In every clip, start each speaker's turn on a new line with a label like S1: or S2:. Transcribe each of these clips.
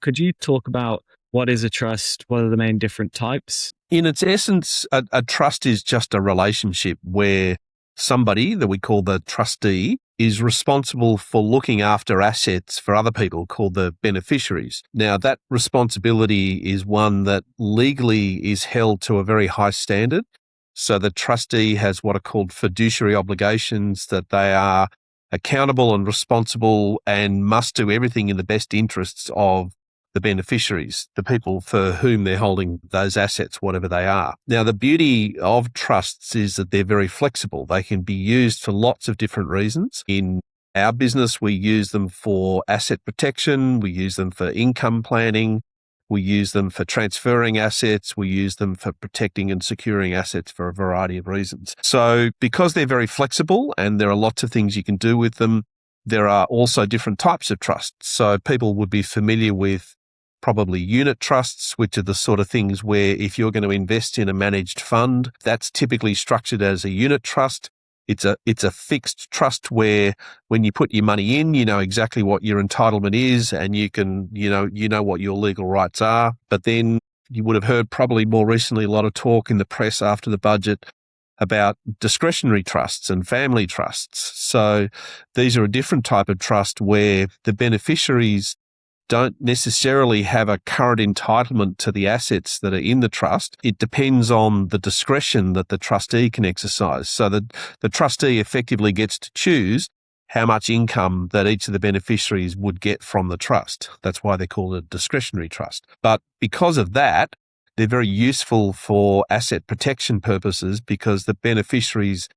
S1: Could you talk about what is a trust? What are the main different types?
S2: In its essence, a trust is just a relationship where somebody that we call the trustee is responsible for looking after assets for other people called the beneficiaries. Now, that responsibility is one that legally is held to a very high standard. So the trustee has what are called fiduciary obligations, that they are accountable and responsible and must do everything in the best interests of the beneficiaries, the people for whom they're holding those assets, whatever they are. Now, the beauty of trusts is that they're very flexible. They can be used for lots of different reasons. In our business, we use them for asset protection. We use them for income planning. We use them for transferring assets. We use them for protecting and securing assets for a variety of reasons. So because they're very flexible and there are lots of things you can do with them, there are also different types of trusts. So people would be familiar with probably unit trusts, which are the sort of things where if you're going to invest in a managed fund, that's typically structured as a unit trust. It's a fixed trust where when you put your money in, you know exactly what your entitlement is and you know what your legal rights are. But then you would have heard probably more recently a lot of talk in the press after the budget about discretionary trusts and family trusts. So these are a different type of trust where the beneficiaries don't necessarily have a current entitlement to the assets that are in the trust. It depends on the discretion that the trustee can exercise. So the trustee effectively gets to choose how much income that each of the beneficiaries would get from the trust. That's why they're called a discretionary trust. But because of that, they're very useful for asset protection purposes because the beneficiaries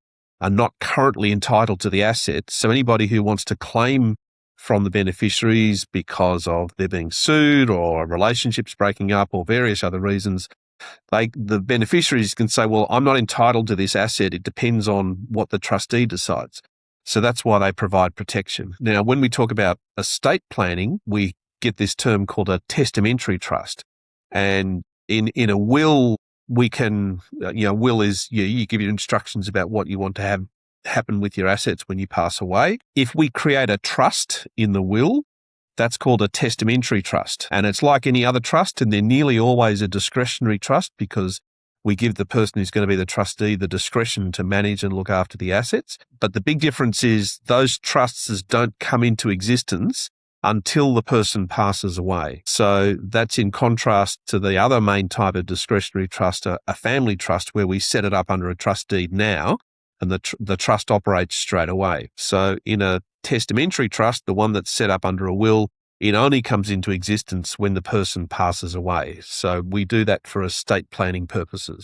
S2: are not currently entitled to the assets. So anybody who wants to claim from the beneficiaries because of they're being sued or relationships breaking up or various other reasons, the beneficiaries can say, well, I'm not entitled to this asset. It depends on what the trustee decides. So that's why they provide protection. Now, when we talk about estate planning, we get this term called a testamentary trust. And in a will, we can, will is you give your instructions about what you want to have happen with your assets when you pass away. If we create a trust in the will, that's called a testamentary trust. And it's like any other trust, and they're nearly always a discretionary trust because we give the person who's going to be the trustee the discretion to manage and look after the assets. But the big difference is those trusts don't come into existence until the person passes away. So that's in contrast to the other main type of discretionary trust, a family trust, where we set it up under a trust deed now, and the trust operates straight away. So in a testamentary trust, the one that's set up under a will, it only comes into existence when the person passes away. So we do that for estate planning purposes.